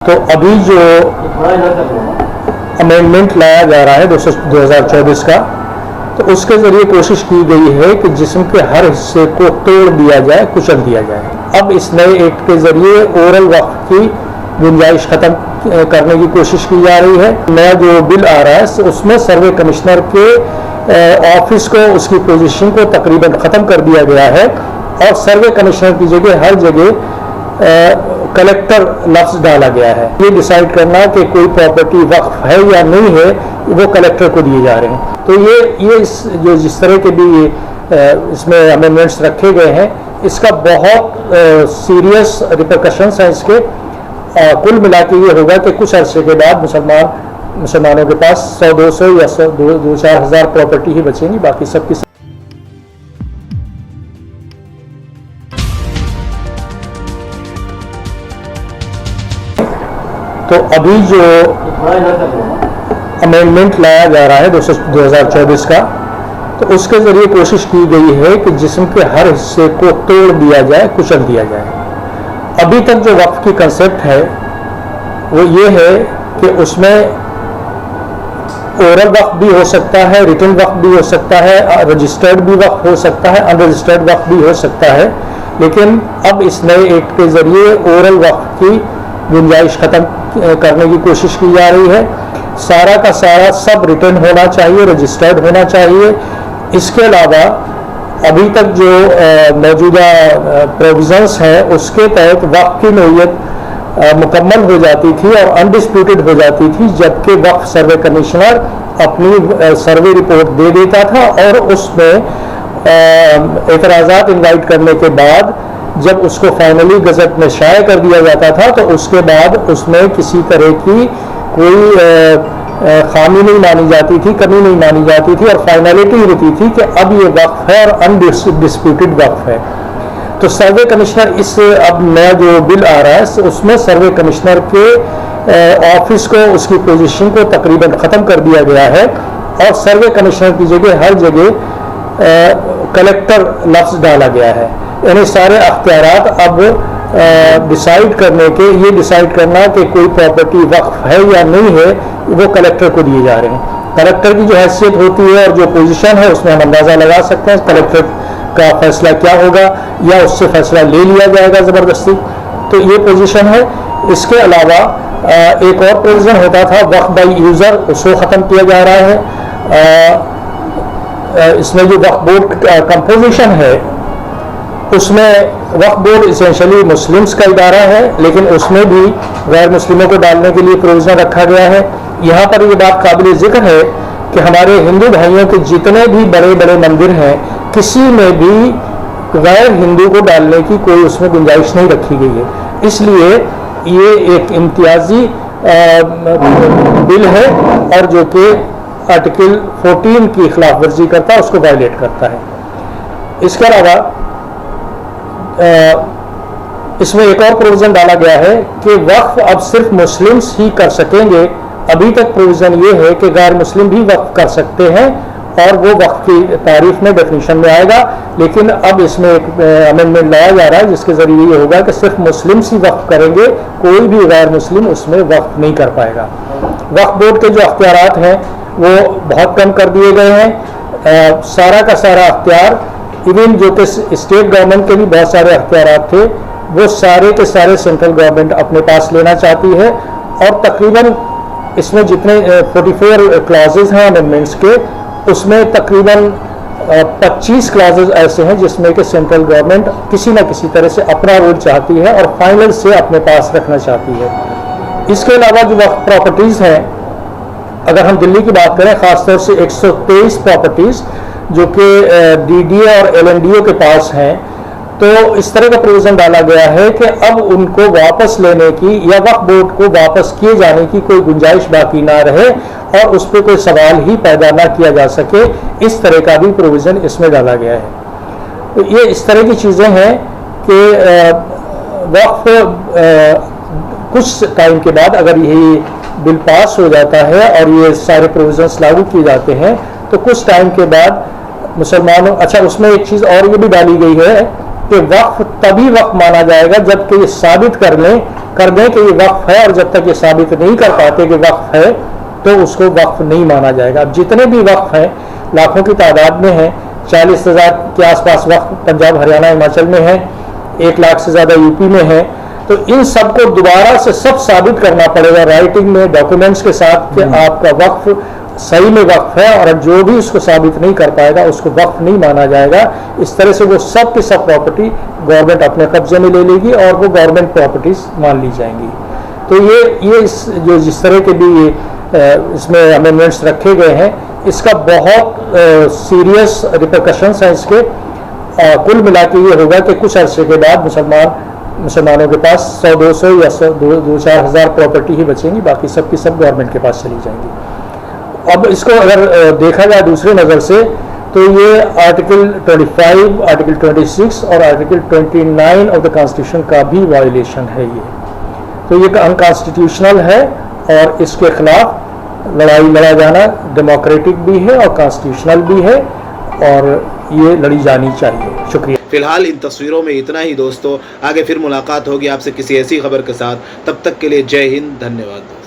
तो अभी जो अमेंडमेंट लाया जा रहा है 2024 का, तो उसके जरिए कोशिश की गई है कि जिस्म के हर हिस्से को तोड़ दिया जाए, कुचल दिया जाए। अब इस नए एक्ट के जरिए ओरल वक्फ की गुंजाइश खत्म करने की कोशिश की जा रही है। नया जो बिल आ रहा है उसमें सर्वे कमिश्नर के ऑफिस को, उसकी पोजीशन को तकरीबन ख़त्म कर दिया गया है और सर्वे कमिश्नर की जगह हर जगह कलेक्टर लफ्ज़ डाला गया है। ये डिसाइड करना कि कोई प्रॉपर्टी वक्फ है या नहीं है, वो कलेक्टर को दिए जा रहे हैं। तो ये जिस तरह के भी इसमें अमेंडमेंट्स रखे गए हैं, इसका बहुत सीरियस रिपरकशंस हैं इसके। कुल मिला के ये होगा कि कुछ अरसे के बाद मुसलमानों के पास 100-200 या 2-4 हज़ार प्रॉपर्टी ही बचेंगी, बाकी सब की। तो अभी जो अमेंडमेंट लाया जा रहा है 2024 का, तो उसके जरिए कोशिश की गई है कि जिस्म के हर हिस्से को तोड़ दिया जाए, कुचल दिया जाए। अभी तक जो वक्फ की कंसेप्ट है वो ये है कि उसमें ओरल वक्फ भी हो सकता है, रिटन वक्फ भी हो सकता है, रजिस्टर्ड भी वक्फ हो सकता है, अनरजिस्टर्ड वक्फ भी हो सकता है। लेकिन अब इस नए एक्ट के जरिए ओरल वक्फ की गुंजाइश खत्म करने की कोशिश की जा रही है। सारा का सारा सब रिटर्न होना चाहिए, रजिस्टर्ड होना चाहिए। इसके अलावा अभी तक जो मौजूदा प्रोविजंस हैं उसके तहत वक्फ की नोयत मुकम्मल हो जाती थी और अनडिस्प्यूटेड हो जाती थी, जबकि वक्फ सर्वे कमिश्नर अपनी सर्वे रिपोर्ट दे देता था और उसमें एतराज़ात इनवाइट करने के बाद जब उसको फाइनली गज़ट में शाया कर दिया जाता था, तो उसके बाद उसमें किसी तरह की कोई खामी नहीं मानी जाती थी, कमी नहीं मानी जाती थी और फाइनलिटी होती थी कि अब ये वक्फ है और अनडिस्प्यूटेड वक्फ है। तो सर्वे कमिश्नर इस अब नया जो बिल आ रहा है उसमें सर्वे कमिश्नर के ऑफिस को, उसकी पोजीशन को तकरीबन ख़त्म कर दिया गया है और सर्वे कमिश्नर की जगह हर जगह कलेक्टर लफ्ज़ डाला गया है। यानी सारे अख्तियारात अब डिसाइड करने के, ये डिसाइड करना कि कोई प्रॉपर्टी वक्फ है या नहीं है, वो कलेक्टर को दिए जा रहे हैं। कलेक्टर की जो हैसियत होती है और जो पोजीशन है उसमें हम अंदाज़ा लगा सकते हैं कलेक्टर का फैसला क्या होगा, या उससे फैसला ले लिया जाएगा ज़बरदस्ती। तो ये पोजीशन है। इसके अलावा एक और प्रोविज़न होता था वक्फ बाई यूज़र, उसको ख़त्म किया जा रहा है। इसमें जो वक्फ बोर्ड कंपोजिशन है उसमें वक्फ बोर्ड इसेंशली मुस्लिम्स का इदारा है, लेकिन उसमें भी गैर मुस्लिमों को डालने के लिए प्रोविज़न रखा गया है। यहाँ पर ये बात काबिल ज़िक्र है कि हमारे हिंदू भाइयों के जितने भी बड़े बड़े मंदिर हैं, किसी में भी गैर हिंदू को डालने की कोई उसमें गुंजाइश नहीं रखी गई है। इसलिए ये एक इम्तियाजी बिल है और जो कि आर्टिकल 14 की खिलाफ वर्जी करता है, उसको वायलेट करता है। इसके अलावा इसमें एक और प्रोविज़न डाला गया है कि वक्फ अब सिर्फ मुस्लिम्स ही कर सकेंगे। अभी तक प्रोविज़न ये है कि गैर मुस्लिम भी वक्फ कर सकते हैं और वो वक्फ की तारीफ में डेफिनेशन में आएगा। लेकिन अब इसमें एक अमेंडमेंट लाया जा रहा है जिसके ज़रिए ये होगा कि सिर्फ मुस्लिम्स ही वक्फ करेंगे, कोई भी गैर मुस्लिम उसमें वक्फ नहीं कर पाएगा। वक्फ बोर्ड के जो अख्तियारात हैं वो बहुत कम कर दिए गए हैं। सारा का सारा अख्तियार, इवन जो कि स्टेट गवर्नमेंट के भी बहुत सारे अख्तियारात थे, वो सारे के सारे सेंट्रल गवर्नमेंट अपने पास लेना चाहती है। और तकरीबन इसमें जितने 44 क्लॉजेज हैं अमेंडमेंट्स के, उसमें तकरीबन 25 क्लॉजेज ऐसे हैं जिसमें कि सेंट्रल गवर्नमेंट किसी न किसी तरह से अपना रोल चाहती है और फाइनल से अपने पास रखना चाहती है। इसके अलावा जो वक्फ प्रॉपर्टीज़ हैं, अगर हम दिल्ली की बात करें, ख़ासतौर से 123 प्रॉपर्टीज़ जो कि DDA और LNDO के पास हैं, तो इस तरह का प्रोविज़न डाला गया है कि अब उनको वापस लेने की या वक्फ बोर्ड को वापस किए जाने की कोई गुंजाइश बाकी ना रहे और उस पर कोई सवाल ही पैदा ना किया जा सके। इस तरह का भी प्रोविज़न इसमें डाला गया है। तो ये इस तरह की चीज़ें हैं कि वक्फ कुछ टाइम के बाद अगर यही बिल पास हो जाता है और ये सारे प्रोविज़न्स लागू किए जाते हैं, तो कुछ टाइम के बाद मुसलमानों, अच्छा उसमें एक चीज़ और ये भी डाली गई है कि वक्फ तभी वक्फ माना जाएगा जबकि ये साबित कर लें कर दें कि ये वक्फ है, और जब तक ये साबित नहीं कर पाते कि वक्फ है तो उसको वक्फ नहीं माना जाएगा। अब जितने भी वक्फ हैं लाखों की तादाद में हैं, 40,000 के आसपास वक्फ पंजाब, हरियाणा, हिमाचल में है, 1 लाख से ज़्यादा यूपी में है। तो इन सबको दोबारा से सब साबित करना पड़ेगा राइटिंग में, डॉक्यूमेंट्स के साथ कि आपका वक्फ सही में वक्फ है, और जो भी उसको साबित नहीं कर पाएगा उसको वक्फ नहीं माना जाएगा। इस तरह से वो सब की सब प्रॉपर्टी गवर्नमेंट अपने कब्जे में ले लेगी और वो गवर्नमेंट प्रॉपर्टीज मान ली जाएंगी। तो ये जो जिस तरह के भी इसमें अमेंडमेंट्स रखे गए हैं, इसका बहुत सीरियस रिपरकशंस हैं इसके। कुल मिला के ये होगा कि कुछ अरसे के बाद मुसलमानों के पास 100-200 या 2-4 हज़ार प्रॉपर्टी ही बचेंगी, बाकी सब की सब गवर्नमेंट के पास चली जाएंगी। अब इसको अगर देखा जाए दूसरी नज़र से तो ये आर्टिकल 25, आर्टिकल 26 और आर्टिकल 29 ऑफ द कॉन्स्टिट्यूशन का भी वायलेशन है ये। तो ये अनकॉन्स्टिट्यूशनल है और इसके खिलाफ लड़ाई लड़ा जाना डेमोक्रेटिक भी है और कॉन्स्टिट्यूशनल भी है, और ये लड़ी जानी चाहिए। शुक्रिया। फिलहाल इन तस्वीरों में इतना ही दोस्तों, आगे फिर मुलाकात होगी आपसे किसी ऐसी खबर के साथ। तब तक के लिए जय हिंद, धन्यवाद।